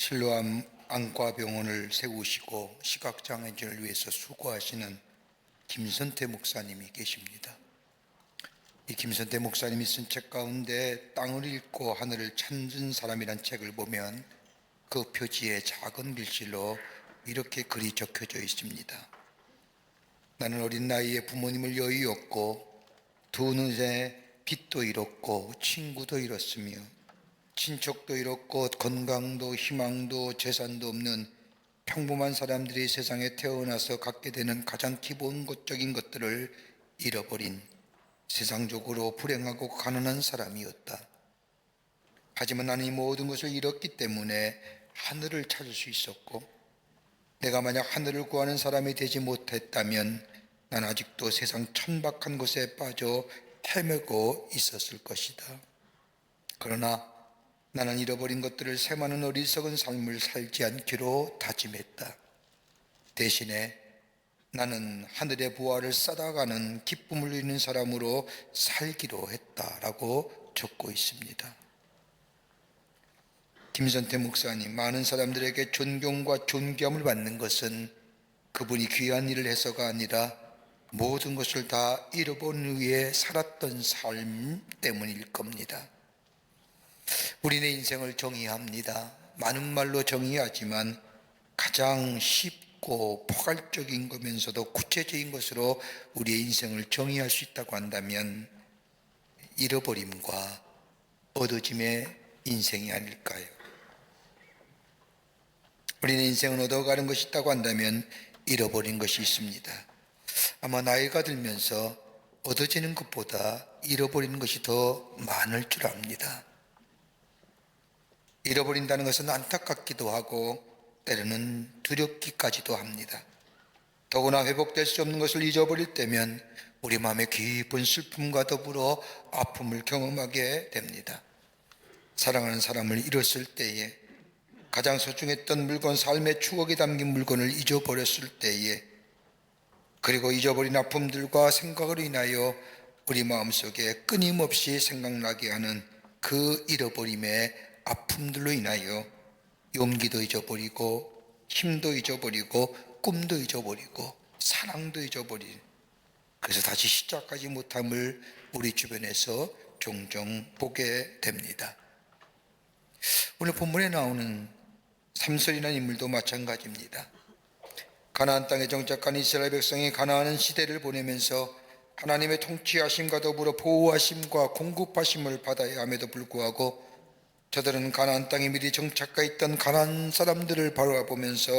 실로암 안과병원을 세우시고 시각장애인을 위해서 수고하시는 김선태 목사님이 계십니다. 이 김선태 목사님이 쓴 책 가운데 땅을 읽고 하늘을 찾는 사람이란 책을 보면 그 표지에 작은 글씨로 이렇게 글이 적혀져 있습니다. 나는 어린 나이에 부모님을 여의었고 두 눈에 빛도 잃었고 친구도 잃었으며 친척도 잃었고 건강도 희망도 재산도 없는 평범한 사람들이 세상에 태어나서 갖게 되는 가장 기본적인 것들을 잃어버린 세상적으로 불행하고 가난한 사람이었다. 하지만 나는 이 모든 것을 잃었기 때문에 하늘을 찾을 수 있었고, 내가 만약 하늘을 구하는 사람이 되지 못했다면 난 아직도 세상 천박한 곳에 빠져 헤매고 있었을 것이다. 그러나 나는 잃어버린 것들을 세마는 어리석은 삶을 살지 않기로 다짐했다. 대신에 나는 하늘의 부활을 쌓아가는 기쁨을 누리는 사람으로 살기로 했다라고 적고 있습니다. 김선태 목사님, 많은 사람들에게 존경과 존귀함을 받는 것은 그분이 귀한 일을 해서가 아니라 모든 것을 다 잃어버린 후에 살았던 삶 때문일 겁니다. 우리의 인생을 정의합니다. 많은 말로 정의하지만 가장 쉽고 포괄적인 거면서도 구체적인 것으로 우리의 인생을 정의할 수 있다고 한다면 잃어버림과 얻어짐의 인생이 아닐까요? 우리는 인생은 얻어가는 것이 있다고 한다면 잃어버린 것이 있습니다. 아마 나이가 들면서 얻어지는 것보다 잃어버리는 것이 더 많을 줄 압니다. 잃어버린다는 것은 안타깝기도 하고 때로는 두렵기까지도 합니다. 더구나 회복될 수 없는 것을 잊어버릴 때면 우리 마음에 깊은 슬픔과 더불어 아픔을 경험하게 됩니다. 사랑하는 사람을 잃었을 때에, 가장 소중했던 물건, 삶의 추억이 담긴 물건을 잊어버렸을 때에, 그리고 잊어버린 아픔들과 생각으로 인하여 우리 마음속에 끊임없이 생각나게 하는 그 잃어버림의 아픔들로 인하여 용기도 잊어버리고 힘도 잊어버리고 꿈도 잊어버리고 사랑도 잊어버린, 그래서 다시 시작하지 못함을 우리 주변에서 종종 보게 됩니다. 오늘 본문에 나오는 삼손이라는 인물도 마찬가지입니다. 가나안 땅에 정착한 이스라엘 백성이 가나안 시대를 보내면서 하나님의 통치하심과 더불어 보호하심과 공급하심을 받아야 함에도 불구하고 저들은 가나안 땅에 미리 정착해 있던 가나안 사람들을 바라보면서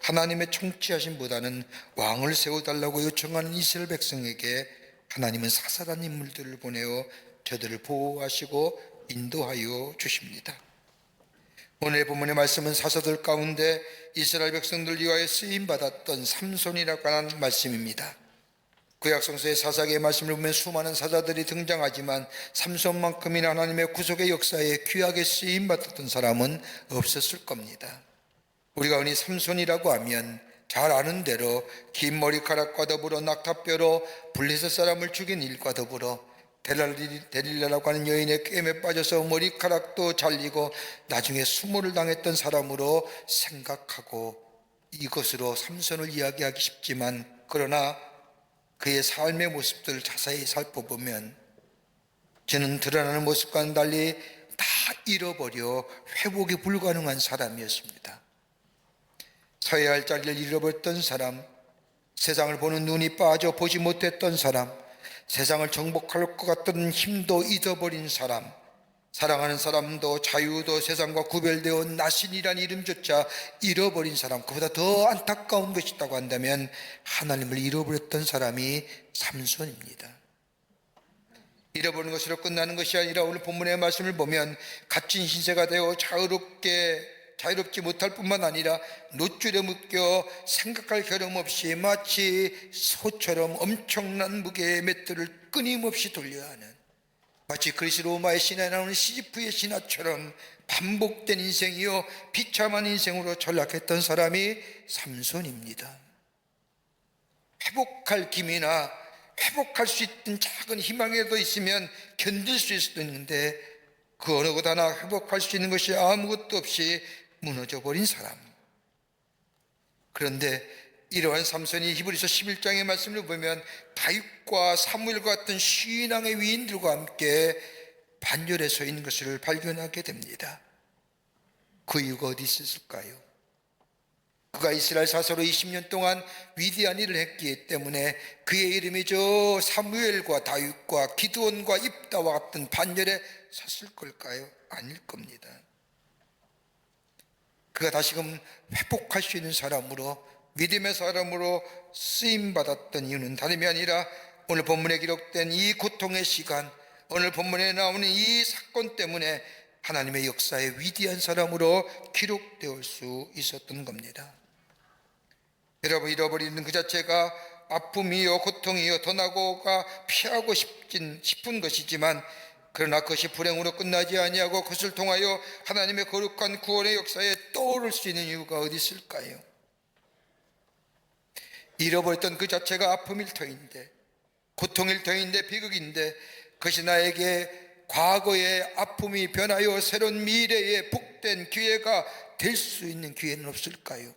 하나님의 통치하심보다는 왕을 세워달라고 요청하는 이스라엘 백성에게 하나님은 사사란 인물들을 보내어 저들을 보호하시고 인도하여 주십니다. 오늘 본문의 말씀은 사사들 가운데 이스라엘 백성들 위하여 쓰임받았던 삼손이라고 하는 말씀입니다. 구약성서의 사사기의 말씀을 보면 수많은 사자들이 등장하지만 삼손만큼이나 하나님의 구속의 역사에 귀하게 쓰임받았던 사람은 없었을 겁니다. 우리가 흔히 삼손이라고 하면 잘 아는 대로 긴 머리카락과 더불어 낙타뼈로 블레셋 사람을 죽인 일과 더불어 데릴라라고 하는 여인의 꿰매 빠져서 머리카락도 잘리고 나중에 수모를 당했던 사람으로 생각하고 이것으로 삼손을 이야기하기 쉽지만, 그러나 그의 삶의 모습들을 자세히 살펴보면 저는 드러나는 모습과는 달리 다 잃어버려 회복이 불가능한 사람이었습니다. 서야 할 자리를 잃어버렸던 사람, 세상을 보는 눈이 빠져 보지 못했던 사람, 세상을 정복할 것 같던 힘도 잊어버린 사람, 사랑하는 사람도 자유도 세상과 구별되어 나신이라는 이름조차 잃어버린 사람, 그보다 더 안타까운 것이 있다고 한다면 하나님을 잃어버렸던 사람이 삼손입니다. 잃어버린 것으로 끝나는 것이 아니라 오늘 본문의 말씀을 보면 갇힌 신세가 되어 자유롭지 못할 뿐만 아니라 노줄에 묶여 생각할 겨름 없이 마치 소처럼 엄청난 무게의 맷들을 끊임없이 돌려야 하는, 마치 그리스 로마의 신화에 나오는 시지프의 신화처럼 반복된 인생이요 비참한 인생으로 전락했던 사람이 삼손입니다. 회복할 기미나 회복할 수 있는 작은 희망이라도 있으면 견딜 수 있을 수도 있는데 그 어느 것 하나 회복할 수 있는 것이 아무것도 없이 무너져버린 사람. 그런데 이러한 삼손이 히브리서 11장의 말씀을 보면 다윗과 사무엘과 같은 신앙의 위인들과 함께 반열에 서 있는 것을 발견하게 됩니다. 그 이유가 어디 있었을까요? 그가 이스라엘 사서로 20년 동안 위대한 일을 했기 때문에 그의 이름이 저 사무엘과 다윗과 기드온과 입다와 같은 반열에 섰을 걸까요? 아닐 겁니다. 그가 다시금 회복할 수 있는 사람으로, 믿음의 사람으로 쓰임받았던 이유는 다름이 아니라 오늘 본문에 기록된 이 고통의 시간, 오늘 본문에 나오는 이 사건 때문에 하나님의 역사의 위대한 사람으로 기록되어 수 있었던 겁니다. 여러분, 잃어버리는 그 자체가 아픔이요 고통이요 더 나고가 피하고 싶은 것이지만, 그러나 그것이 불행으로 끝나지 아니하고 그것을 통하여 하나님의 거룩한 구원의 역사에 떠오를 수 있는 이유가 어디 있을까요? 잃어버렸던 그 자체가 아픔일 터인데, 고통일 터인데, 비극인데, 그것이 나에게 과거의 아픔이 변하여 새로운 미래의 복된 기회가 될 수 있는 기회는 없을까요?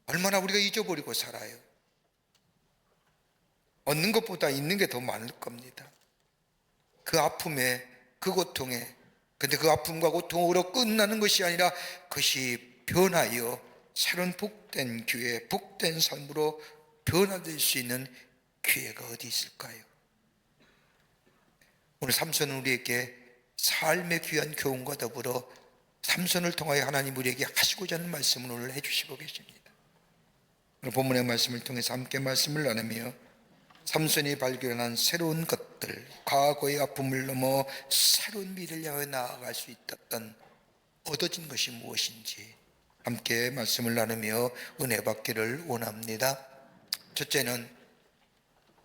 얼마나 우리가 잊어버리고 살아요. 얻는 것보다 있는 게 더 많을 겁니다. 그 아픔에, 그 고통에. 근데 그 아픔과 고통으로 끝나는 것이 아니라 그것이 변하여 새로운 복된 기회, 복된 삶으로 변화될 수 있는 기회가 어디 있을까요? 오늘 삼손은 우리에게 삶의 귀한 교훈과 더불어 삼손을 통하여 하나님 우리에게 하시고자 하는 말씀을 오늘 해주시고 계십니다. 오늘 본문의 말씀을 통해서 함께 말씀을 나누며 삼손이 발견한 새로운 것들, 과거의 아픔을 넘어 새로운 미래를 향해 나아갈 수 있었던 얻어진 것이 무엇인지 함께 말씀을 나누며 은혜 받기를 원합니다. 첫째는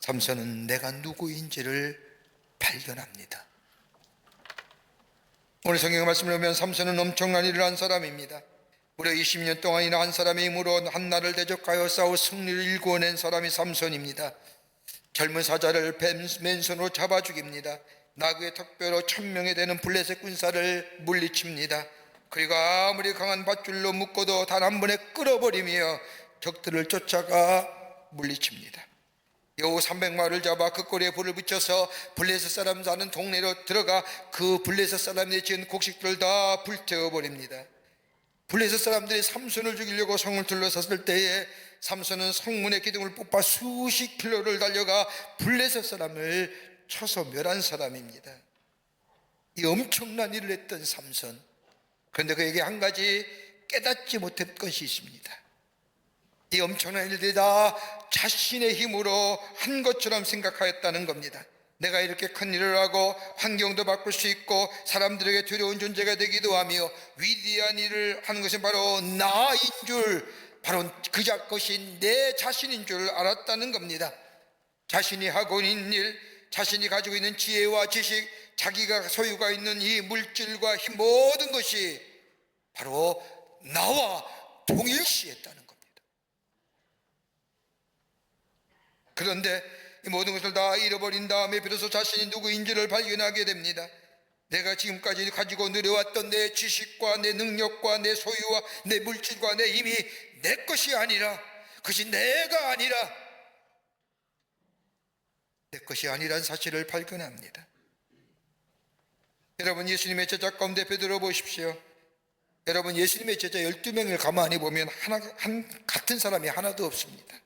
삼손은 내가 누구인지를 발견합니다. 오늘 성경 말씀을 보면 삼손은 엄청난 일을 한 사람입니다. 무려 20년 동안이나 한 사람의 힘으로 한나를 대적하여 싸워 승리를 일궈낸 사람이 삼손입니다. 젊은 사자를 맨손으로 잡아 죽입니다. 나그의 턱뼈로 1000명에 되는 블레셋 군사를 물리칩니다. 그리고 아무리 강한 밧줄로 묶어도 단 한 번에 끌어버리며 적들을 쫓아가 물리칩니다. 여우 300마리를 잡아 그 꼬리에 불을 붙여서 블레셋 사람 사는 동네로 들어가 그 블레셋 사람들이 지은 곡식들을 다 불태워버립니다. 블레셋 사람들이 삼손을 죽이려고 성을 둘러섰을 때에 삼손은 성문의 기둥을 뽑아 수십 킬로를 달려가 블레셋 사람을 쳐서 멸한 사람입니다. 이 엄청난 일을 했던 삼손. 그런데 그에게 한 가지 깨닫지 못했던 것이 있습니다. 이 엄청난 일들이 다 자신의 힘으로 한 것처럼 생각하였다는 겁니다. 내가 이렇게 큰 일을 하고 환경도 바꿀 수 있고 사람들에게 두려운 존재가 되기도 하며 위대한 일을 하는 것은 바로 나인 줄, 바로 그것이 내 자신인 줄 알았다는 겁니다. 자신이 하고 있는 일, 자신이 가지고 있는 지혜와 지식, 자기가 소유가 있는 이 물질과 이 모든 것이 바로 나와 동일시했다는 겁니다. 그런데 이 모든 것을 다 잃어버린 다음에 비로소 자신이 누구인지를 발견하게 됩니다. 내가 지금까지 가지고 누려왔던 내 지식과 내 능력과 내 소유와 내 물질과 내 힘이 내 것이 아니라, 그것이 내가 아니라, 내 것이 아니란 사실을 발견합니다. 여러분, 예수님의 제자 가운데 베드로 보십시오. 여러분, 예수님의 제자 12명을 가만히 보면 같은 사람이 하나도 없습니다.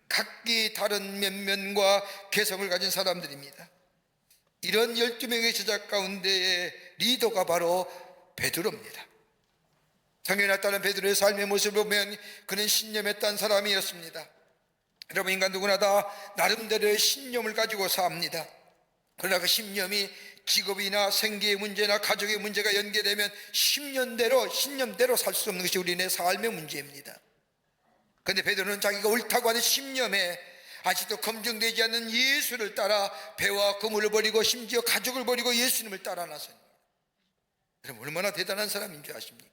각기 다른 면면과 개성을 가진 사람들입니다. 이런 12명의 제자 가운데의 리더가 바로 베드로입니다. 성경에 나타난 베드로의 삶의 모습을 보면 그는 신념했던 사람이었습니다. 여러분, 인간 누구나 다 나름대로의 신념을 가지고 삽니다. 그러나 그 신념이 직업이나 생계의 문제나 가족의 문제가 연계되면 신념대로 살 수 없는 것이 우리네 삶의 문제입니다. 그런데 베드로는 자기가 옳다고 하는 신념에 아직도 검증되지 않는 예수를 따라 배와 그물을 버리고 심지어 가족을 버리고 예수님을 따라 나섭니다. 여러분, 얼마나 대단한 사람인 줄 아십니까?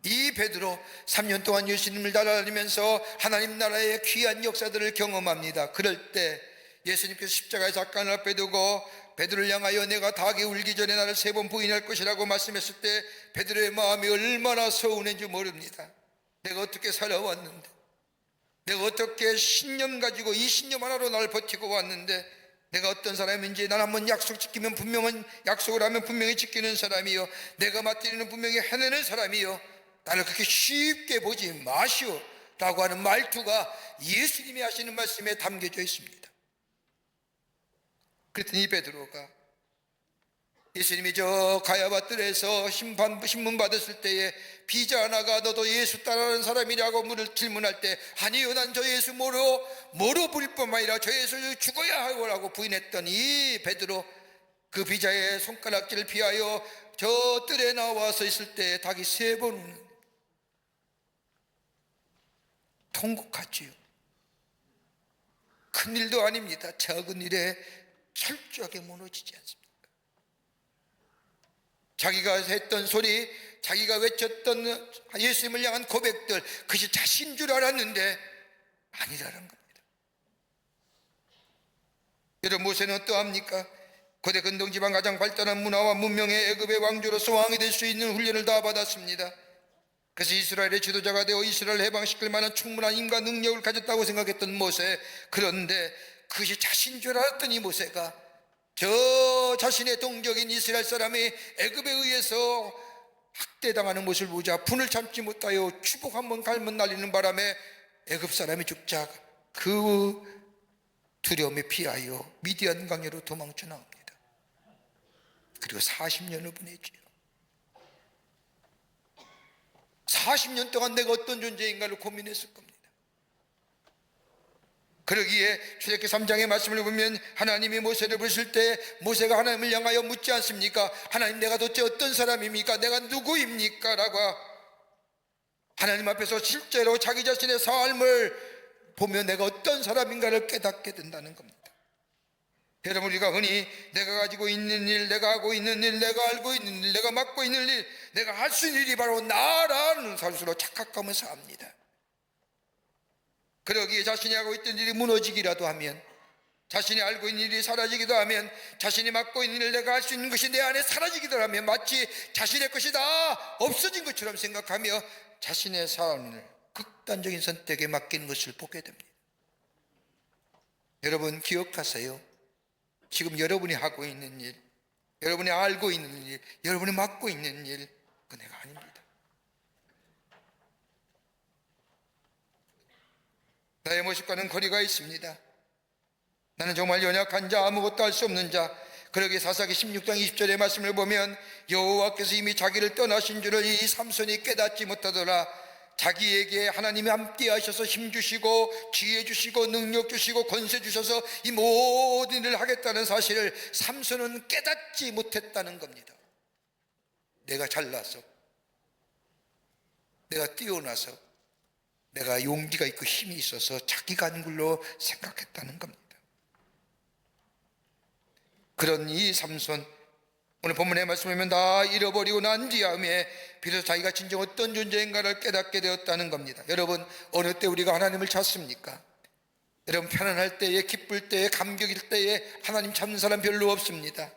이 베드로 3년 동안 예수님을 따라다니면서 하나님 나라의 귀한 역사들을 경험합니다. 그럴 때 예수님께서 십자가의 사건을 앞에 두고 베드로를 향하여 내가 닭이 울기 전에 나를 3번 부인할 것이라고 말씀했을 때 베드로의 마음이 얼마나 서운했는지 모릅니다. 내가 어떻게 살아왔는데, 내가 어떻게 신념 가지고 이 신념 하나로 나를 버티고 왔는데, 내가 어떤 사람인지, 난 한번 약속 지키면 분명한 약속을 하면 분명히 지키는 사람이요, 내가 맡기는 분명히 해내는 사람이요, 나를 그렇게 쉽게 보지 마시오 라고 하는 말투가 예수님이 하시는 말씀에 담겨져 있습니다. 그랬더니 베드로가 예수님이 저 가야바뜰에서 신문 받았을 때에 비자 하나가 너도 예수 따르는 사람이라고 질문할 때, 아니요, 난 저 예수 모로 부릴 뿐만 아니라 저 예수 죽어야 하고라고 부인했던 이 베드로, 그 비자의 손가락질을 피하여 저 뜰에 나와서 있을 때 닭이 3번 우는, 통곡하지요. 큰 일도 아닙니다. 작은 일에 철저하게 무너지지 않습니다. 자기가 했던 소리, 자기가 외쳤던 예수님을 향한 고백들, 그것이 자신인 줄 알았는데 아니라는 겁니다. 여러분, 모세는 어떠합니까? 고대 근동지방 가장 발달한 문화와 문명의 애굽의 왕조로서 왕이 될 수 있는 훈련을 다 받았습니다. 그래서 이스라엘의 지도자가 되어 이스라엘을 해방시킬 만한 충분한 인과 능력을 가졌다고 생각했던 모세, 그런데 그것이 자신인 줄 알았던 이 모세가 저 자신의 동족인 이스라엘 사람이 애굽에 의해서 학대당하는 모습을 보자 분을 참지 못하여 추복 한번 갈면 날리는 바람에 애굽 사람이 죽자 그 두려움에 피하여 미디안 강야로 도망쳐 나옵니다. 그리고 40년을 보내지요. 40년 동안 내가 어떤 존재인가를 고민했을 겁니다. 그러기에 출애굽기 3장의 말씀을 보면 하나님이 모세를 부르실 때 모세가 하나님을 향하여 묻지 않습니까? 하나님, 내가 도대체 어떤 사람입니까? 내가 누구입니까? 라고 하나님 앞에서 실제로 자기 자신의 삶을 보며 내가 어떤 사람인가를 깨닫게 된다는 겁니다. 여러분, 우리가 흔히 내가 가지고 있는 일, 내가 하고 있는 일, 내가 알고 있는 일, 내가 맡고 있는 일, 내가 할 수 있는 일이 바로 나라는 사실로 착각하면서 합니다. 그러기에 자신이 하고 있던 일이 무너지기라도 하면, 자신이 알고 있는 일이 사라지기도 하면, 자신이 맡고 있는 일을 내가 할 수 있는 것이 내 안에 사라지기도 하면 마치 자신의 것이 다 없어진 것처럼 생각하며 자신의 삶을 극단적인 선택에 맡기는 것을 보게 됩니다. 여러분, 기억하세요. 지금 여러분이 하고 있는 일, 여러분이 알고 있는 일, 여러분이 맡고 있는 일, 그건 내가 아닙니다. 나의 모습과는 거리가 있습니다. 나는 정말 연약한 자, 아무것도 할 수 없는 자. 그러기에 사사기 16장 20절의 말씀을 보면 여호와께서 이미 자기를 떠나신 줄을 이 삼손이 깨닫지 못하더라. 자기에게 하나님이 함께 하셔서 힘 주시고 지혜 주시고 능력 주시고 권세 주셔서 이 모든 일을 하겠다는 사실을 삼손은 깨닫지 못했다는 겁니다. 내가 잘나서, 내가 뛰어나서, 내가 용기가 있고 힘이 있어서 자기가 하는 걸로 생각했다는 겁니다. 그런 이 삼손, 오늘 본문의 말씀을 보면 다 잃어버리고 난 뒤에 비로소 자기가 진정 어떤 존재인가를 깨닫게 되었다는 겁니다. 여러분, 어느 때 우리가 하나님을 찾습니까? 여러분, 편안할 때에, 기쁠 때에, 감격일 때에 하나님 찾는 사람 별로 없습니다.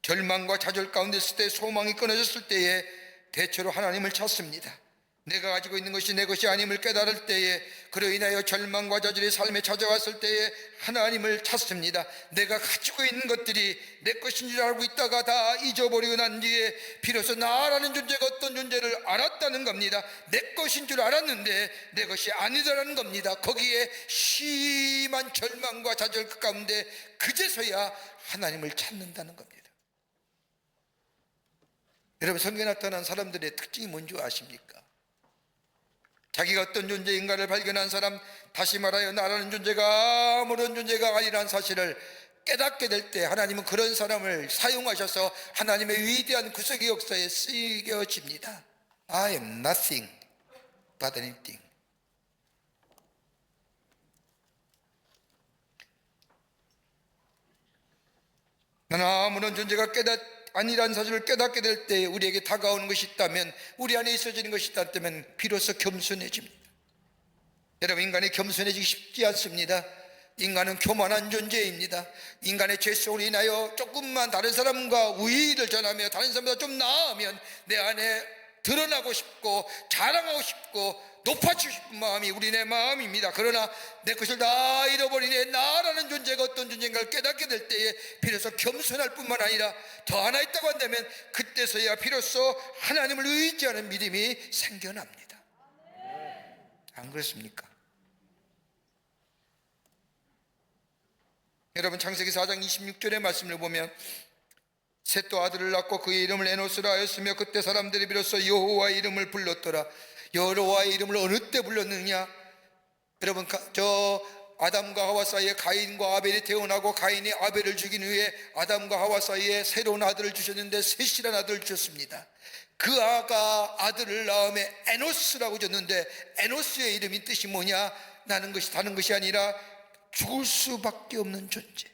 절망과 좌절 가운데 있을 때, 소망이 끊어졌을 때에 대체로 하나님을 찾습니다. 내가 가지고 있는 것이 내 것이 아님을 깨달을 때에, 그로 인하여 절망과 좌절이 삶에 찾아왔을 때에 하나님을 찾습니다. 내가 가지고 있는 것들이 내 것인 줄 알고 있다가 다 잊어버리고 난 뒤에 비로소 나라는 존재가 어떤 존재를 알았다는 겁니다. 내 것인 줄 알았는데 내 것이 아니다라는 겁니다. 거기에 심한 절망과 좌절 그 가운데 그제서야 하나님을 찾는다는 겁니다. 여러분, 성경에 나타난 사람들의 특징이 뭔지 아십니까? 자기가 어떤 존재인가를 발견한 사람, 다시 말하여 나라는 존재가 아무런 존재가 아니라는 사실을 깨닫게 될 때 하나님은 그런 사람을 사용하셔서 하나님의 위대한 구속의 역사에 쓰여집니다. I am nothing but anything. 나는 아무런 존재가 아니라는 사실을 깨닫게 될 때 우리에게 다가오는 것이 있다면, 우리 안에 있어지는 것이 있다면 비로소 겸손해집니다. 여러분, 인간이 겸손해지기 쉽지 않습니다. 인간은 교만한 존재입니다. 인간의 죄 속으로 인하여 조금만 다른 사람과 우위를 전하며 다른 사람보다 좀 나으면 내 안에 드러나고 싶고 자랑하고 싶고 높아지고 싶은 마음이 우리네 마음입니다. 그러나 내 것을 다 잃어버리네 나라는 존재가 어떤 존재인가를 깨닫게 될 때에 비로소 겸손할 뿐만 아니라 더 하나 있다고 한다면 그때서야 비로소 하나님을 의지하는 믿음이 생겨납니다. 안 그렇습니까? 여러분, 창세기 4장 26절의 말씀을 보면 셋도 아들을 낳고 그의 이름을 에노스라 하였으며 그때 사람들이 비로소 여호와의 이름을 불렀더라. 여호와의 이름을 어느 때 불렀느냐? 여러분, 아담과 하와 사이에 가인과 아벨이 태어나고 가인이 아벨을 죽인 후에 아담과 하와 사이에 새로운 아들을 주셨는데 셋이란 아들을 주셨습니다. 그 아들을 낳음에 에노스라고 줬는데 에노스의 이름이 뜻이 뭐냐? 나는 것이 다른 것이 아니라 죽을 수밖에 없는 존재,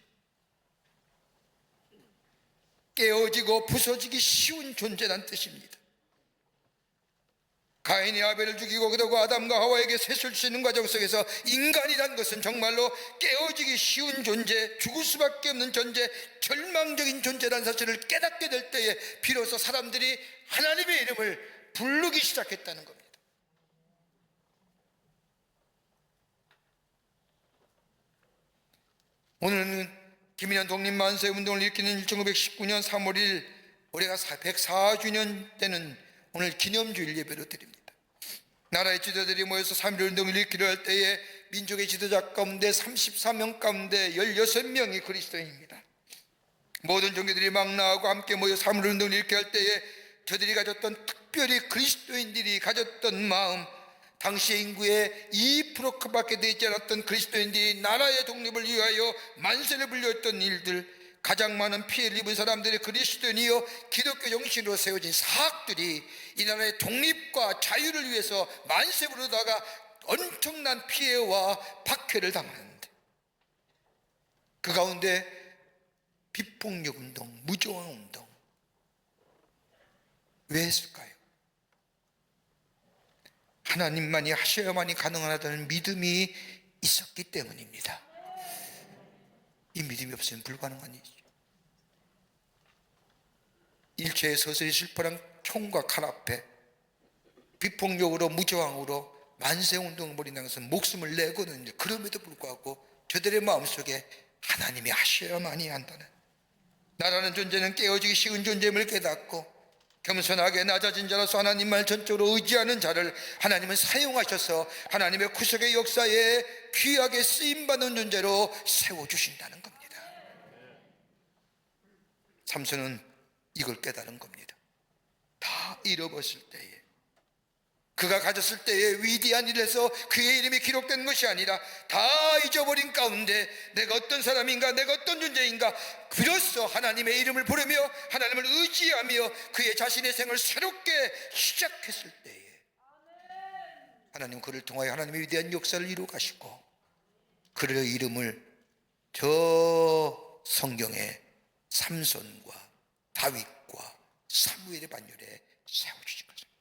깨어지고 부서지기 쉬운 존재란 뜻입니다. 가인이 아벨을 죽이고 그러고 아담과 하와에게 셋을 주시는 과정 속에서 인간이란 것은 정말로 깨어지기 쉬운 존재, 죽을 수밖에 없는 존재, 절망적인 존재라는 사실을 깨닫게 될 때에 비로소 사람들이 하나님의 이름을 부르기 시작했다는 겁니다. 오늘은 김인환 독립만세운동을 일으키는 1919년 3월 1일 올해가 104주년 되는 오늘 기념주일 예배로 드립니다. 나라의 지도자들이 모여서 3.1운동을 일으키려 할 때에 민족의 지도자 가운데 34명 가운데 16명이 그리스도인입니다. 모든 종교들이 망라하고 함께 모여 3.1운동을 일으키려 할 때에 저들이 가졌던, 특별히 그리스도인들이 가졌던 마음, 당시의 인구의 2%밖에 되지 않았던 그리스도인들이 나라의 독립을 위하여 만세를 불렸던 일들, 가장 많은 피해를 입은 사람들이 그리스도인이요 기독교 정신으로 세워진 사학들이 이 나라의 독립과 자유를 위해서 만세 부르다가 엄청난 피해와 박해를 당하는데, 그 가운데 비폭력 운동, 무조항 운동 왜 했을까요? 하나님만이 하셔야만이 가능하다는 믿음이 있었기 때문입니다. 이 믿음이 없으면 불가능한 일이죠. 일체의 서서히 슬퍼한 총과 칼 앞에 비폭력으로 무저항으로 만세운동을 벌인다는 것은 목숨을 내거든요. 그럼에도 불구하고 저들의 마음속에 하나님이 하셔야만이 한다는, 나라는 존재는 깨어지기 쉬운 존재임을 깨닫고 겸손하게 낮아진 자로서 하나님만 전적으로 의지하는 자를 하나님은 사용하셔서 하나님의 구속의 역사에 귀하게 쓰임받는 존재로 세워주신다는 겁니다. 삼손은 이걸 깨달은 겁니다. 다 잃어버렸을 때에, 그가 가졌을 때에 위대한 일에서 그의 이름이 기록된 것이 아니라 다 잊어버린 가운데 내가 어떤 사람인가, 내가 어떤 존재인가, 비로소 하나님의 이름을 부르며 하나님을 의지하며 그의 자신의 생을 새롭게 시작했을 때에 하나님 그를 통하여 하나님의 위대한 역사를 이루어 가시고 그의 이름을 저 성경의 삼손과 다윗과 사무엘의 반열에 세워주신 것입니다.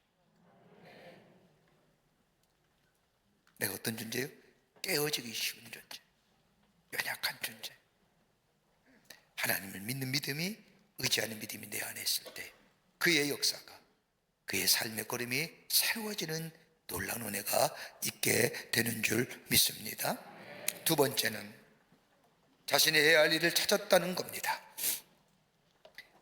내가 어떤 존재요? 깨어지기 쉬운 존재, 연약한 존재. 하나님을 믿는 믿음이, 의지하는 믿음이 내 안에 있을 때 그의 역사가, 그의 삶의 걸음이 새로워지는 놀라운 은혜가 있게 되는 줄 믿습니다. 두 번째는 자신의 해야 할 일을 찾았다는 겁니다.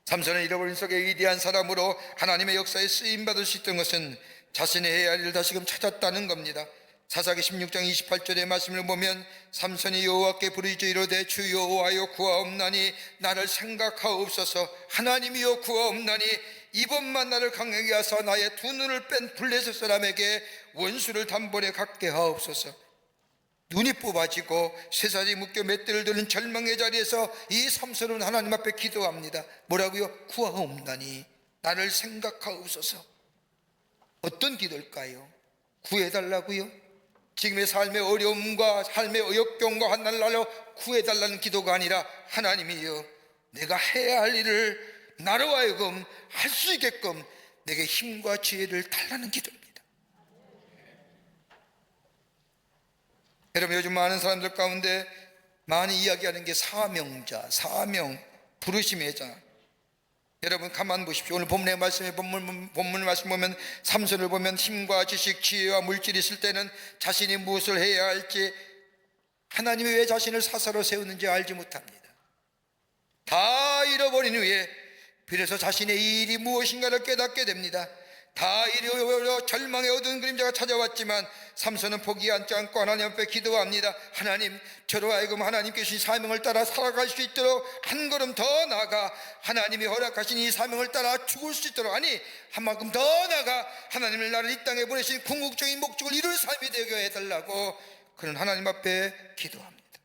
삼손은 잃어버린 속에 위대한 사람으로 하나님의 역사에 쓰임받을 수 있던 것은 자신의 해야 할 일을 다시금 찾았다는 겁니다. 사사기 16장 28절의 말씀을 보면 삼손이 여호와께 부르짖어 이르되 주 여호와여 구하옵나니 나를 생각하옵소서. 하나님이여 구하옵나니 이번만 나를 강하게 하사 나의 두 눈을 뺀 블레셋 사람에게 원수를 단번에 갖게 하옵소서. 눈이 뽑아지고 쇠사슬이 묶여 맷대를 드는 절망의 자리에서 이 삼손은 하나님 앞에 기도합니다. 뭐라고요? 구하옵나니 나를 생각하옵소서. 어떤 기도일까요? 구해달라고요? 지금의 삶의 어려움과 삶의 역경과 한날날로 구해달라는 기도가 아니라 하나님이여 내가 해야 할 일을 나로 하여금 할 수 있게끔 내게 힘과 지혜를 달라는 기도입니다. 여러분, 요즘 많은 사람들 가운데 많이 이야기하는 게 사명자, 사명, 부르심의 자. 여러분 가만 보십시오. 오늘 본문의 말씀에 본문 말씀 보면 삼손을 보면 힘과 지식, 지혜와 물질이 있을 때는 자신이 무엇을 해야 할지, 하나님이 왜 자신을 사사로 세우는지 알지 못합니다. 다 잃어버린 후에 비로소 자신의 일이 무엇인가를 깨닫게 됩니다. 다 잃어버려 절망의 어두운 그림자가 찾아왔지만 삼손은 포기하지 않고 하나님 앞에 기도합니다. 하나님, 저로 하여금 하나님께 주신 사명을 따라 살아갈 수 있도록 한 걸음 더 나아가 하나님이 허락하신 이 사명을 따라 죽을 수 있도록, 아니 한 만큼 더 나아가 하나님을 나를 이 땅에 보내신 궁극적인 목적을 이룰 삶이 되게 해달라고 그는 하나님 앞에 기도합니다.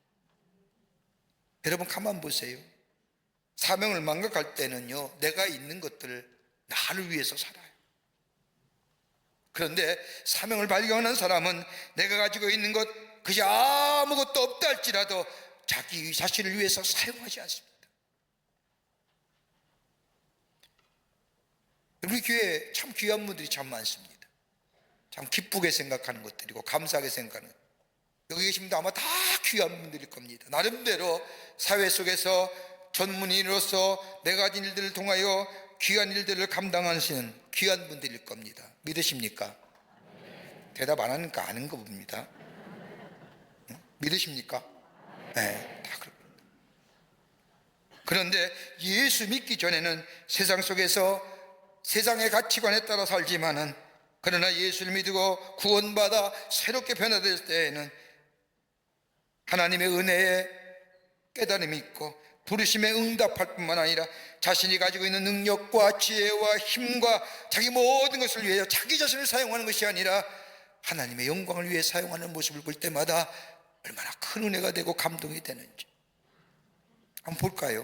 여러분 가만 보세요. 사명을 망각할 때는요, 내가 있는 것들 나를 위해서 살아요. 그런데 사명을 발견한 사람은 내가 가지고 있는 것 그저 아무것도 없다 할지라도 자기 자신을 위해서 사용하지 않습니다. 우리 교회에 참 귀한 분들이 참 많습니다. 참 기쁘게 생각하는 것들이고 감사하게 생각하는, 여기 계신 분도 아마 다 귀한 분들일 겁니다. 나름대로 사회 속에서 전문인으로서 내가 가진 일들을 통하여 귀한 일들을 감당하시는 귀한 분들일 겁니다. 믿으십니까? 대답 안 하니까 아는 거 봅니다. 믿으십니까? 네, 다 그렇습니다. 그런데 예수 믿기 전에는 세상 속에서 세상의 가치관에 따라 살지만은, 그러나 예수를 믿고 구원받아 새롭게 변화될 때에는 하나님의 은혜에 깨달음이 있고 부르심에 응답할 뿐만 아니라 자신이 가지고 있는 능력과 지혜와 힘과 자기 모든 것을 위해 자기 자신을 사용하는 것이 아니라 하나님의 영광을 위해 사용하는 모습을 볼 때마다 얼마나 큰 은혜가 되고 감동이 되는지 한번 볼까요?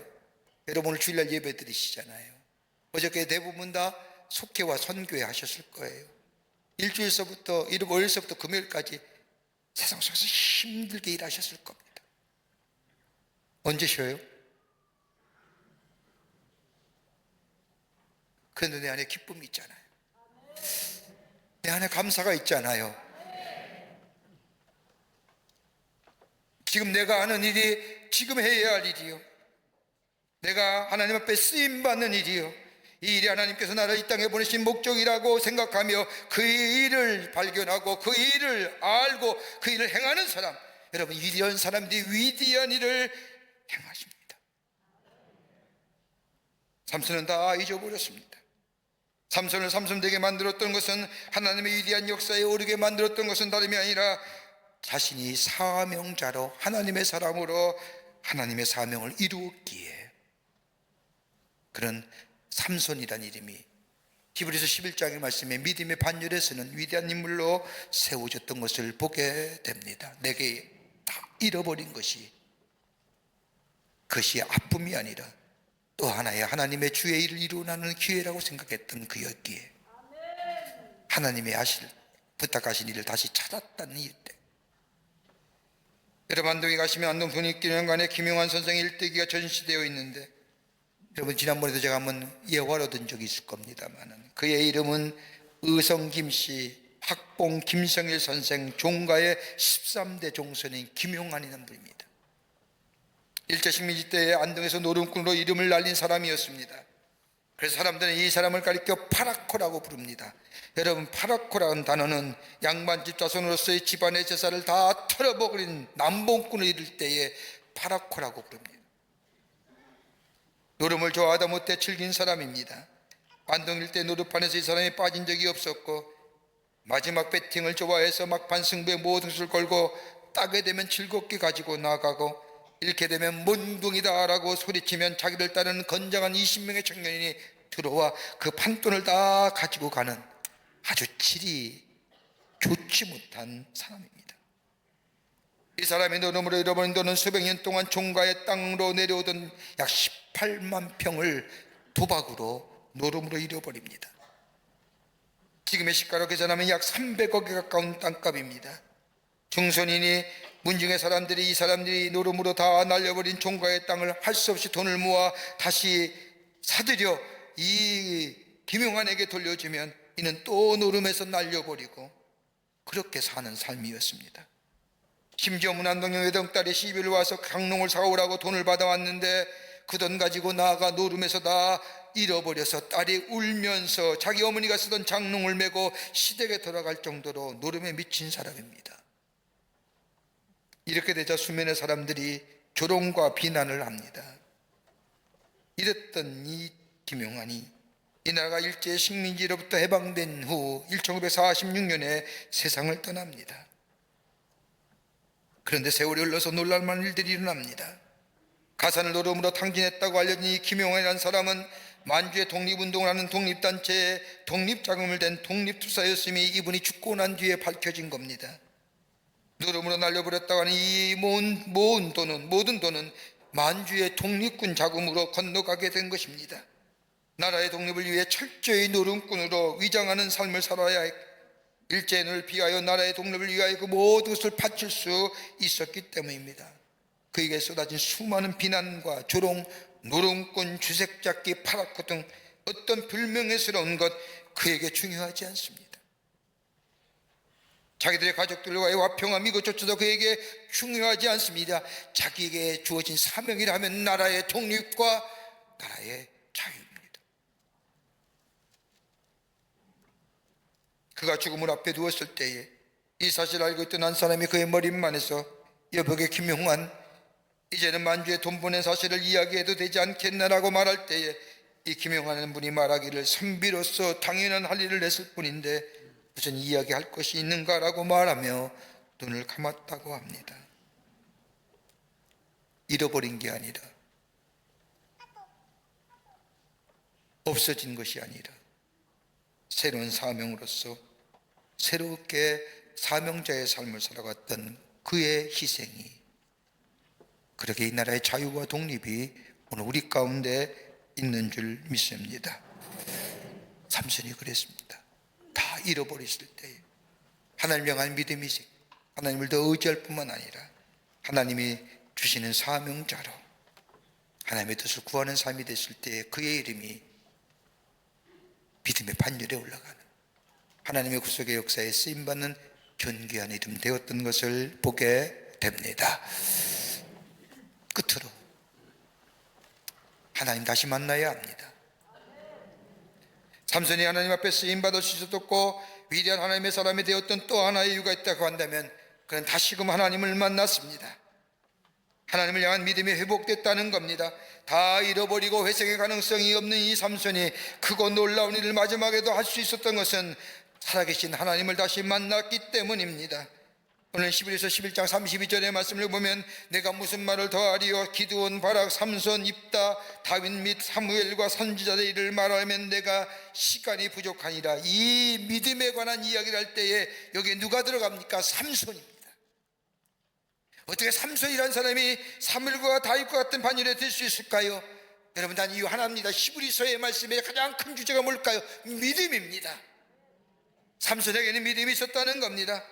여러분 오늘 주일날 예배 드리시잖아요. 어저께 대부분 다 속회와 선교회 하셨을 거예요. 일주일서부터 월요일서부터 금요일까지 세상 속에서 힘들게 일하셨을 겁니다. 언제 쉬어요? 그런데 내 안에 기쁨이 있잖아요. 내 안에 감사가 있잖아요. 지금 내가 하는 일이 지금 해야 할 일이요, 내가 하나님 앞에 쓰임받는 일이요, 이 일이 하나님께서 나를 이 땅에 보내신 목적이라고 생각하며 그 일을 발견하고 그 일을 알고 그 일을 행하는 사람, 여러분 위대한 사람들이 위대한 일을 행하십니다. 삼손은 다 잊어버렸습니다. 삼손을 삼손되게 만들었던 것은, 하나님의 위대한 역사에 오르게 만들었던 것은 다름이 아니라 자신이 사명자로 하나님의 사람으로 하나님의 사명을 이루었기에, 그런 삼손이란 이름이 히브리서 11장의 말씀에 믿음의 반열에서는 위대한 인물로 세워졌던 것을 보게 됩니다. 내게 다 잃어버린 것이, 그것이 아픔이 아니라 또 하나의 하나님의 주의 일을 이루어나는 기회라고 생각했던 그였기에 하나님의 부탁하신 일을 다시 찾았다는 이때, 여러분 안동에 가시면 안동 분익기념관에 김용환 선생의 일대기가 전시되어 있는데, 여러분 지난번에도 제가 한번 예화를 얻은 적이 있을 겁니다만, 그의 이름은 의성 김씨, 학봉 김성일 선생, 종가의 13대 종선인 김용환이라는 분입니다. 일제 식민지 때에 안동에서 노름꾼으로 이름을 날린 사람이었습니다. 그래서 사람들은 이 사람을 가리켜 파라코라고 부릅니다. 여러분 파라코라는 단어는 양반집 자손으로서의 집안의 재산을 다 털어버린 남봉꾼을 이룰 때에 파라코라고 부릅니다. 노름을 좋아하다 못해 즐긴 사람입니다. 안동 일대 노름판에서 이 사람이 빠진 적이 없었고, 마지막 배팅을 좋아해서 막판 승부에 모든 것을 걸고 따게 되면 즐겁게 가지고 나가고, 잃게 되면 몬둥이다 라고 소리치면 자기들 따르는 건장한 20명의 청년이 들어와 그 판돈을 다 가지고 가는 아주 질이 좋지 못한 사람입니다. 이 사람이 노름으로 잃어버린 돈은 수백 년 동안 종가의 땅으로 내려오던 약 18만 평을 도박으로 노름으로 잃어버립니다. 지금의 시가로 계산하면 약 300억에 가까운 땅값입니다. 중선인이 문중의 사람들이 이 사람들이 노름으로 다 날려버린 종가의 땅을 할 수 없이 돈을 모아 다시 사들여 이 김용환에게 돌려주면 이는 또 노름에서 날려버리고 그렇게 사는 삶이었습니다. 심지어 문안동의 외동딸이 시비를 와서 강농을 사오라고 돈을 받아왔는데 그 돈 가지고 나아가 노름에서 다 잃어버려서 딸이 울면서 자기 어머니가 쓰던 장롱을 메고 시댁에 돌아갈 정도로 노름에 미친 사람입니다. 이렇게 되자 수면의 사람들이 조롱과 비난을 합니다. 이랬던 이 김용환이 이 나라가 일제 식민지로부터 해방된 후 1946년에 세상을 떠납니다. 그런데 세월이 흘러서 놀랄만한 일들이 일어납니다. 가산을 노름으로 탕진했다고 알려진 이 김용환이라는 사람은 만주의 독립운동을 하는 독립단체에 독립자금을 댄 독립투사였음이 이분이 죽고 난 뒤에 밝혀진 겁니다. 노름으로 날려버렸다고 하는 이 모든 돈은 만주의 독립군 자금으로 건너가게 된 것입니다. 나라의 독립을 위해 철저히 노름꾼으로 위장하는 삶을 살아야 했고 일제인을 비하여 나라의 독립을 위하여 그 모든 것을 바칠 수 있었기 때문입니다. 그에게 쏟아진 수많은 비난과 조롱, 노름꾼, 주색잡기, 파라코 등 어떤 불명예스러운 것 그에게 중요하지 않습니다. 자기들의 가족들과의 화평함 이것조차도 그에게 중요하지 않습니다. 자기에게 주어진 사명이라면 나라의 독립과 나라의 자유입니다. 그가 죽음을 앞에 두었을 때에 이 사실을 알고 있던 한 사람이 그의 머릿만에서 여보게 김용환, 이제는 만주에 돈 보낸 사실을 이야기해도 되지 않겠나라고 말할 때에 이 김용환은 분이 말하기를 선비로서 당연한 할 일을 했을 뿐인데 무슨 이야기할 것이 있는가라고 말하며 눈을 감았다고 합니다. 잃어버린 게 아니라 없어진 것이 아니라 새로운 사명으로서 새롭게 사명자의 삶을 살아갔던 그의 희생이 그렇게 이 나라의 자유와 독립이 오늘 우리 가운데 있는 줄 믿습니다. 삼손이 그랬습니다. 다 잃어버렸을 때 하나님을 향한 믿음이 하나님을 더 의지할 뿐만 아니라 하나님이 주시는 사명자로 하나님의 뜻을 구하는 삶이 됐을 때 그의 이름이 믿음의 판결에 올라가는 하나님의 구속의 역사에 쓰임받는 존귀한 이름 되었던 것을 보게 됩니다. 끝으로 하나님 다시 만나야 합니다. 삼손이 하나님 앞에 쓰임받을 수 있었고 위대한 하나님의 사람이 되었던 또 하나의 이유가 있다고 한다면 그는 다시금 하나님을 만났습니다. 하나님을 향한 믿음이 회복됐다는 겁니다. 다 잃어버리고 회색의 가능성이 없는 이 삼손이 크고 놀라운 일을 마지막에도 할 수 있었던 것은 살아계신 하나님을 다시 만났기 때문입니다. 오늘 11에서 11장 32절의 말씀을 보면 내가 무슨 말을 더하리요 기드온, 바락, 삼손, 입다, 다윗 및 사무엘과 선지자의 일을 말하면 내가 시간이 부족하니라. 이 믿음에 관한 이야기를 할 때에 여기에 누가 들어갑니까? 삼손입니다. 어떻게 삼손이라는 사람이 사무엘과 다윗과 같은 반열에 될 수 있을까요? 여러분, 단 이유 하나입니다. 히브리서의 말씀의 가장 큰 주제가 뭘까요? 믿음입니다. 삼손에게는 믿음이 있었다는 겁니다.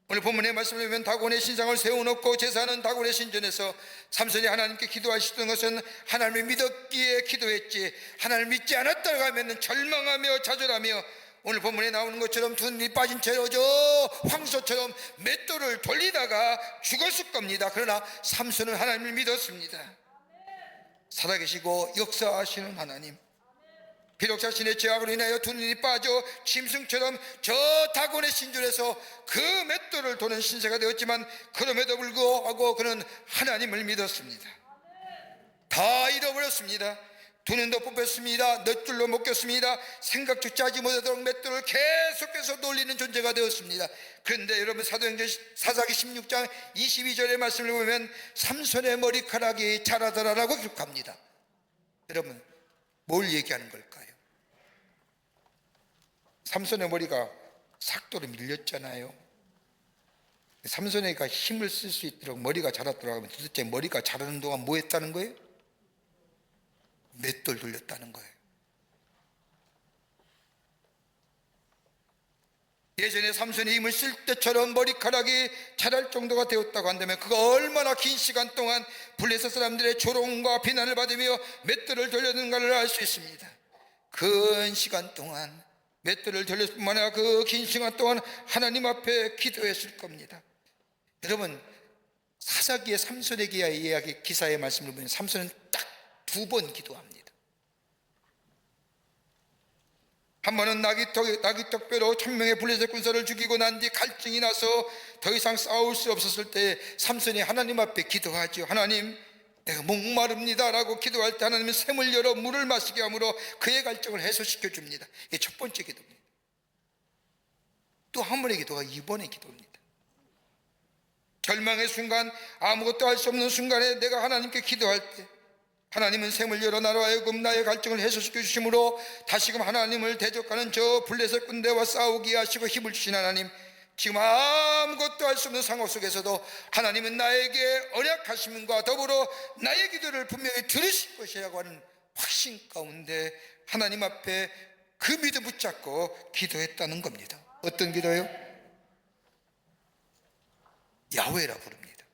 오늘 본문의 말씀을 보면 다곤의 신상을 세워놓고 제사하는 다곤의 신전에서 삼손이 하나님께 기도하시던 것은 하나님을 믿었기에 기도했지 하나님을 믿지 않았다고 하면 절망하며 좌절하며 오늘 본문에 나오는 것처럼 두 눈이 빠진 채로 저 황소처럼 맷돌을 돌리다가 죽었을 겁니다. 그러나 삼손은 하나님을 믿었습니다. 살아계시고 역사하시는 하나님, 비록 자신의 죄악으로 인하여 두 눈이 빠져 짐승처럼 저 다곤의 신전에서 그 맷돌을 도는 신세가 되었지만 그럼에도 불구하고 그는 하나님을 믿었습니다. 다 잃어버렸습니다. 두 눈도 뽑혔습니다. 넛줄로 묶였습니다. 생각조차 하지 못하도록 맷돌을 계속해서 돌리는 존재가 되었습니다. 그런데 여러분, 사도행전 사사기 16장 22절의 말씀을 보면 삼손의 머리카락이 자라더라라고 기록합니다. 여러분, 뭘 얘기하는 걸까요? 삼손의 머리가 삭도로 밀렸잖아요. 삼손이가 힘을 쓸 수 있도록 머리가 자랐더라고 하면 도대체 머리가 자라는 동안 뭐 했다는 거예요? 맷돌 돌렸다는 거예요. 예전에 삼손이 힘을 쓸 때처럼 머리카락이 자랄 정도가 되었다고 한다면 그가 얼마나 긴 시간 동안 블레셋 사람들의 조롱과 비난을 받으며 맷돌을 돌렸는가를 알 수 있습니다. 긴 시간 동안 맷돌을 돌렸을 뿐만 아니라 그 긴 시간 동안 하나님 앞에 기도했을 겁니다. 여러분, 사사기의 삼손에게 이야기 기사의 말씀을 보면 삼손은 딱 2번 기도합니다. 한 번은 나귀떡뼈로 1000명의 블레셋 군사를 죽이고 난 뒤 갈증이 나서 더 이상 싸울 수 없었을 때 삼손이 하나님 앞에 기도하죠. 하나님, 내가 목마릅니다 라고 기도할 때 하나님은 샘을 열어 물을 마시게 함으로 그의 갈증을 해소시켜 줍니다. 이게 첫 번째 기도입니다. 또 한 번의 기도가 2번의 기도입니다. 절망의 순간, 아무것도 할 수 없는 순간에 내가 하나님께 기도할 때 하나님은 샘을 열어 나로 하여금 나의 갈증을 해소시켜 주심으로 다시금 하나님을 대적하는 저 블레셋 군대와 싸우게 하시고 힘을 주신 하나님, 지금 아무것도 할 수 없는 상황 속에서도 하나님은 나에게 언약하심과 더불어 나의 기도를 분명히 들으실 것이라고 하는 확신 가운데 하나님 앞에 그 믿음 붙잡고 기도했다는 겁니다. 어떤 기도요? 야훼라 부릅니다.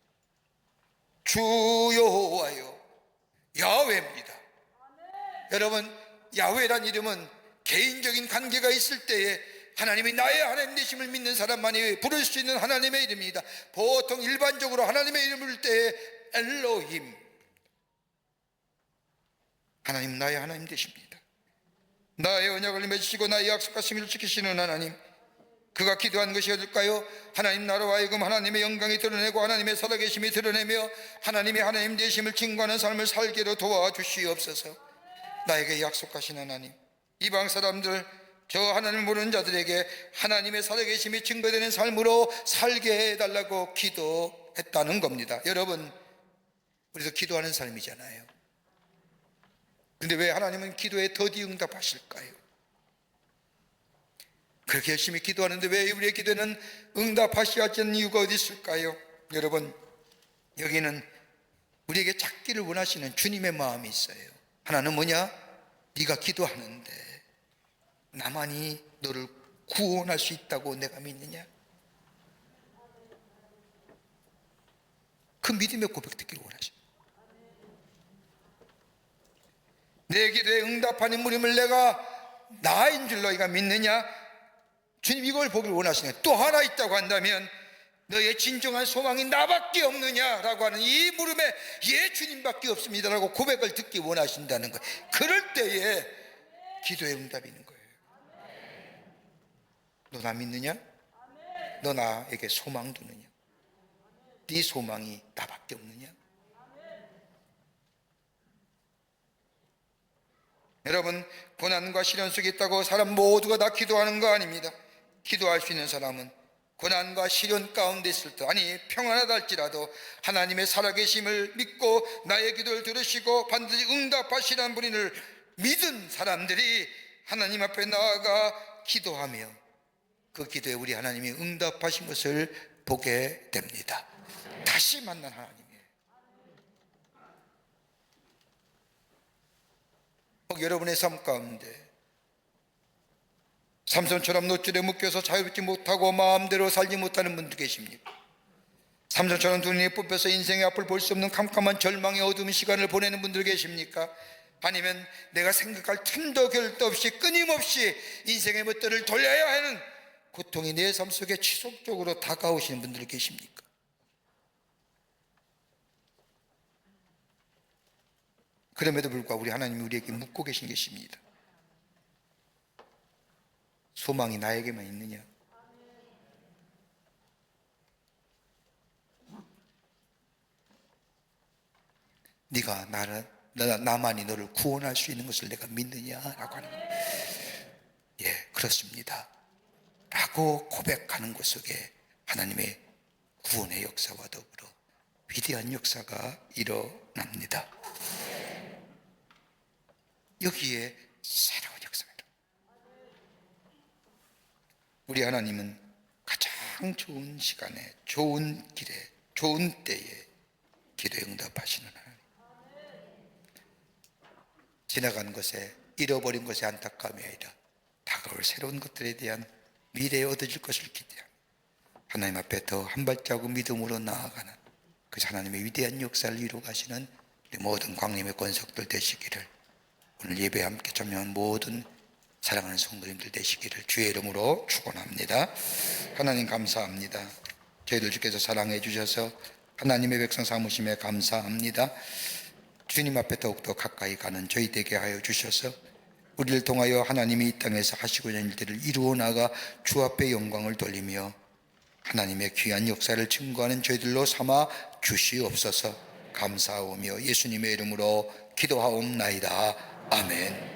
주 여호와여, 야훼입니다. 여러분, 야훼란 이름은 개인적인 관계가 있을 때에 하나님이 나의 하나님 되심을 믿는 사람만이 부를 수 있는 하나님의 이름입니다. 보통 일반적으로 하나님의 이름을 부를 때에 엘로힘, 하나님 나의 하나님 되십니다. 나의 언약을 맺으시고 나의 약속하심을 지키시는 하나님, 그가 기도한 것이 어딜까요? 하나님 나로 하여금 하나님의 영광이 드러내고 하나님의 살아계심이 드러내며 하나님의 하나님 되심을 증거하는 삶을 살게로 도와주시옵소서. 나에게 약속하신 하나님, 이방 사람들, 저 하나님을 모르는 자들에게 하나님의 살아계심이 증거되는 삶으로 살게 해달라고 기도했다는 겁니다. 여러분, 우리도 기도하는 삶이잖아요. 근데 왜 하나님은 기도에 더디 응답하실까요? 그렇게 열심히 기도하는데 왜 우리의 기도는 응답하시지 않는 이유가 어디 있을까요? 여러분, 여기는 우리에게 찾기를 원하시는 주님의 마음이 있어요. 하나는 뭐냐? 네가 기도하는데 나만이 너를 구원할 수 있다고 내가 믿느냐? 그 믿음의 고백 듣기를 원하십니다. 내 기도에 응답하는 인물임을 내가 나인 줄 너희가 믿느냐? 주님 이걸 보길 원하시네. 또 하나 있다고 한다면 너의 진정한 소망이 나밖에 없느냐라고 하는 이 물음에 예, 주님밖에 없습니다라고 고백을 듣기 원하신다는 거예요. 그럴 때에 기도의 응답이 있는 거예요. 너 나 믿느냐? 너 나에게 소망 두느냐? 네 소망이 나밖에 없느냐? 여러분, 고난과 시련 속에 있다고 사람 모두가 다 기도하는 거 아닙니다. 기도할 수 있는 사람은 고난과 시련 가운데 있을 때, 아니 평안하다 할지라도 하나님의 살아계심을 믿고 나의 기도를 들으시고 반드시 응답하시는 분을 믿은 사람들이 하나님 앞에 나아가 기도하며 그 기도에 우리 하나님이 응답하신 것을 보게 됩니다. 다시 만난 하나님이에요. 여러분의 삶 가운데 삼손처럼 노줄에 묶여서 자유롭지 못하고 마음대로 살지 못하는 분도 계십니까? 삼손처럼 두 눈이 뽑혀서 인생의 앞을 볼 수 없는 캄캄한 절망의 어두운 시간을 보내는 분들 계십니까? 아니면 내가 생각할 틈도 결도 없이 끊임없이 인생의 멋들을 돌려야 하는 고통이 내 삶 속에 지속적으로 다가오시는 분들 계십니까? 그럼에도 불구하고 우리 하나님이 우리에게 묻고 계신 것입니다. 소망이 나에게만 있느냐? 네가 나만이 너를 구원할 수 있는 것을 내가 믿느냐라고 하는 거예요. 예, 그렇습니다 라고 고백하는 것 속에 하나님의 구원의 역사와 더불어 위대한 역사가 일어납니다. 여기에 새로운 역사입니다. 우리 하나님은 가장 좋은 시간에, 좋은 길에, 좋은 때에 기도에 응답하시는 하나님. 지나간 것에, 잃어버린 것에 안타까움이 아니라 다가올 새로운 것들에 대한 미래에 얻어질 것을 기대하며 하나님 앞에 더 한 발자국 믿음으로 나아가는 그 하나님의 위대한 역사를 이루어 가시는 우리 모든 광림의 권속들 되시기를, 오늘 예배에 함께 참여한 모든 사랑하는 성도님들 되시기를 주의 이름으로 축원합니다. 하나님 감사합니다. 저희들 주께서 사랑해 주셔서 하나님의 백성 삼으심에 감사합니다. 주님 앞에 더욱더 가까이 가는 저희 되게 하여 주셔서 우리를 통하여 하나님이 이 땅에서 하시고자 하는 일들을 이루어 나가 주 앞에 영광을 돌리며 하나님의 귀한 역사를 증거하는 저희들로 삼아 주시옵소서. 감사하오며 예수님의 이름으로 기도하옵나이다. 아멘.